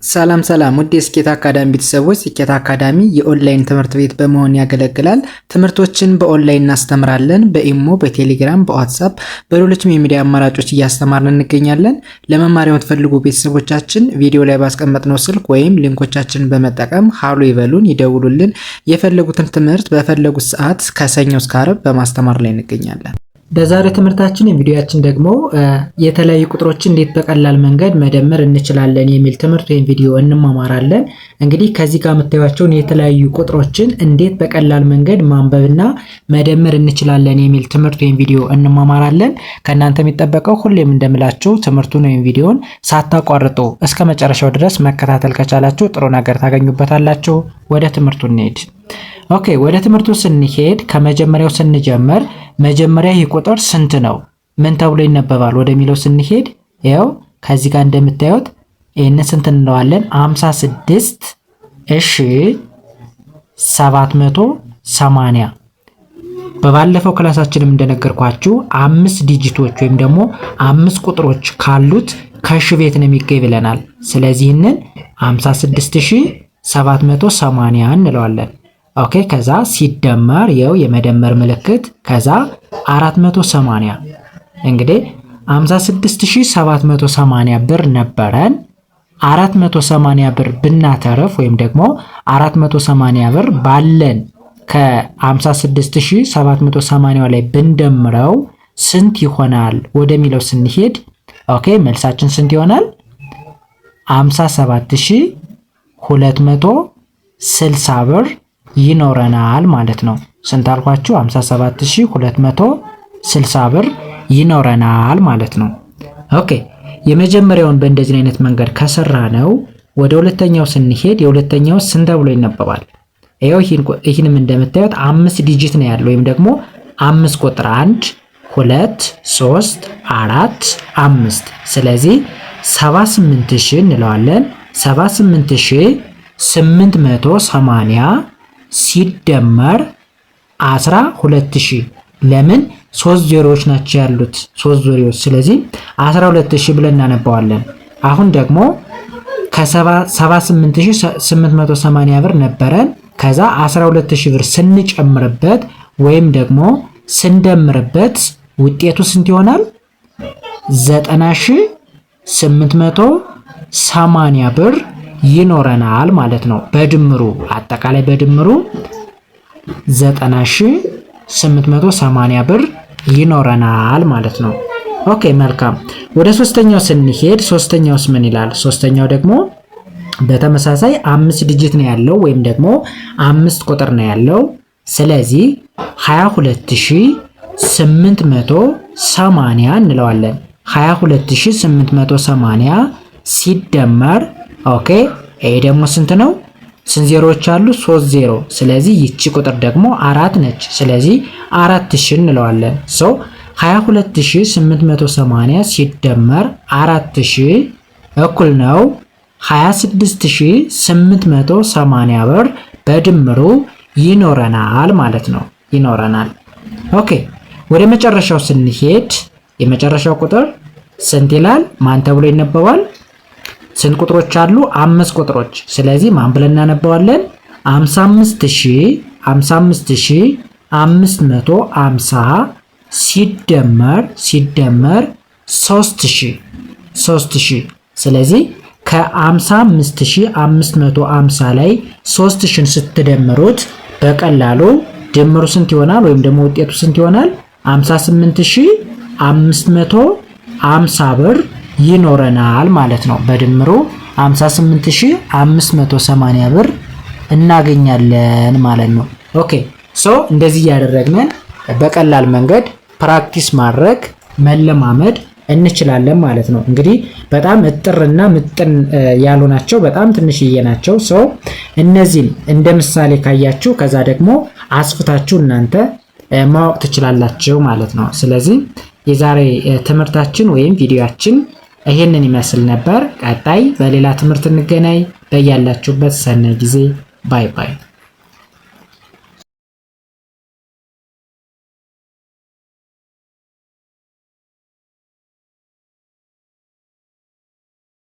ሰላም ውድ የስኬት አካዳሚ ቤተሰቦች፣ ስኬት አካዳሚ የኦንላይን ትምህርት ቤት በመሆን ያገለግላል። ትምህርቶችን በኦንላይን እናስተምራለን። በኢሞ፣ በቴሌግራም፣ በዋትስአፕ፣ በሌሎችም የሚዲያ አማራጮች እያስተማርን እንገኛለን። ለመማር የምትፈልጉ ቤተሰቦቻችን ቪዲዮ ላይ ባስቀመጥነው ስልክ ወይም ሊንኮቻችንን በመጠቀም ሃሎ ይበሉን፣ ይደውሉልን። የፈለጉትን ትምህርት በፈለጉት ሰዓት ከሰኞ እስከ ዓርብ በማስተማር ላይ እንገኛለን። በዛሬው ትምህርታችን የቪዲዮአችን ደግሞ የተለያዩ ቁጥሮችን እንዴት በቀላል መንገድ መደመር እንችላለን የሚል ትምህርት ወይም ቪዲዮ እንማማራለን። እንግዲህ ከዚህ ጋር የምታዩቸውን የተለያዩ ቁጥሮችን እንዴት በቀላል መንገድ ማንበብና መደመር እንችላለን የሚል ትምህርት ወይም ቪዲዮ እንማማራለን። ከእናንተ የሚጠበቀው ሁሌም እንደምላችሁ ትምህርቱን ወይም ቪዲዮን ሳታቋርጡ እስከ መጨረሻው ድረስ መከታተል ከቻላችሁ ጥሩ ነገር ታገኙበታላችሁ። ወደ ትምህርቱ እንሄድ። ኦኬ፣ ወደ ትምህርቱ ስንሄድ ከመጀመሪያው ስንጀምር መጀመሪያ ይህ ቁጥር ስንት ነው? ምን ተብሎ ይነበባል? ወደሚለው ስንሄድ ያው ከዚህ ጋር እንደምታዩት ይሄን ስንት እንለዋለን? 56 እሺ 780። በባለፈው ክላሳችንም እንደነገርኳችሁ 5 ዲጂቶች ወይም ደግሞ 5 ቁጥሮች ካሉት ከሺ ቤት ነው የሚገኝ ብለናል። ስለዚህ ይህንን 56780 እንለዋለን። ኦኬ፣ ከዛ ሲደመር የው የመደመር ምልክት ከዛ 480። እንግዲህ 56780 ብር ነበረን። 480 ብር ብናተርፍ ወይም ደግሞ 480 ብር ባለን ከ56780 ላይ ብንደምረው ስንት ይሆናል ወደሚለው ስንሄድ ኦኬ፣ መልሳችን ስንት ይሆናል? 57260 ብር ይኖረናል ማለት ነው። ስንት አልኳችሁ? 57260 ብር ይኖረናል ማለት ነው። ኦኬ፣ የመጀመሪያውን በእንደዚህ አይነት መንገድ ከሰራ ነው ወደ ሁለተኛው ስንሄድ የሁለተኛው ስንት ተብሎ ይነበባል? ይሄው ይህንም እንደምታዩት 5 ዲጂት ነው ያለው ወይም ደግሞ 5 ቁጥር 1 2 3 4 5። ስለዚህ 78000 እንለዋለን። 78880 ሲደመር 12000። ለምን 3 ዜሮዎች ናቸው ያሉት 3 ዜሮዎች። ስለዚህ 12000 ብለን እናነባዋለን። አሁን ደግሞ ከ78880 ብር ነበረን። ከዛ 12000 ብር ስንጨምርበት ወይም ደግሞ ስንደምርበት ውጤቱ ስንት ይሆናል? 90880 ብር ይኖረናል ማለት ነው። በድምሩ አጠቃላይ በድምሩ 90880 ብር ይኖረናል ማለት ነው። ኦኬ፣ መልካም። ወደ ሶስተኛው ስንሄድ ሶስተኛውስ ምን ይላል? ሶስተኛው ደግሞ በተመሳሳይ 5 ዲጂት ነው ያለው ወይም ደግሞ 5 ቁጥር ነው ያለው። ስለዚህ 22880 እንለዋለን። 22880 ሲደመር ኦኬ፣ ይሄ ደግሞ ስንት ነው? ስንት ዜሮዎች አሉ? 3 ዜሮ። ስለዚህ ይቺ ቁጥር ደግሞ 4 ነች። ስለዚህ 4000 እንለዋለን። 22880 ሲደመር 4000 እኩል ነው 26880 ብር በድምሩ ይኖረናል ማለት ነው። ይኖረናል። ኦኬ፣ ወደ መጨረሻው ስንሄድ የመጨረሻው ቁጥር ስንት ይላል? ማን ተብሎ ይነበባል? ስንት ቁጥሮች አሉ? 5 ቁጥሮች። ስለዚህ ማን ብለን እናነባዋለን? 55550 ሲደመር 3000። ስለዚህ ከ55550 ላይ 3000ን ስትደምሩት በቀላሉ ድምሩ ስንት ይሆናል? ወይም ደግሞ ውጤቱ ስንት ይሆናል? 58550 ብር ይኖረናል ማለት ነው። በድምሩ 58580 ብር እናገኛለን ማለት ነው። ኦኬ፣ እንደዚህ እያደረግን በቀላል መንገድ ፕራክቲስ ማድረግ መለማመድ እንችላለን ማለት ነው። እንግዲህ በጣም እጥርና ምጥን ያሉ ናቸው፣ በጣም ትንሽዬ ናቸው። እነዚህን እንደ ምሳሌ ካያችሁ ከዛ ደግሞ አስፍታችሁ እናንተ ማወቅ ትችላላችሁ ማለት ነው። ስለዚህ የዛሬ ትምህርታችን ወይም ቪዲዮአችን ይሄንን ይመስል ነበር። ቀጣይ በሌላ ትምህርት እንገናኝ። በያላችሁበት ሰናይ ጊዜ። ባይ ባይ።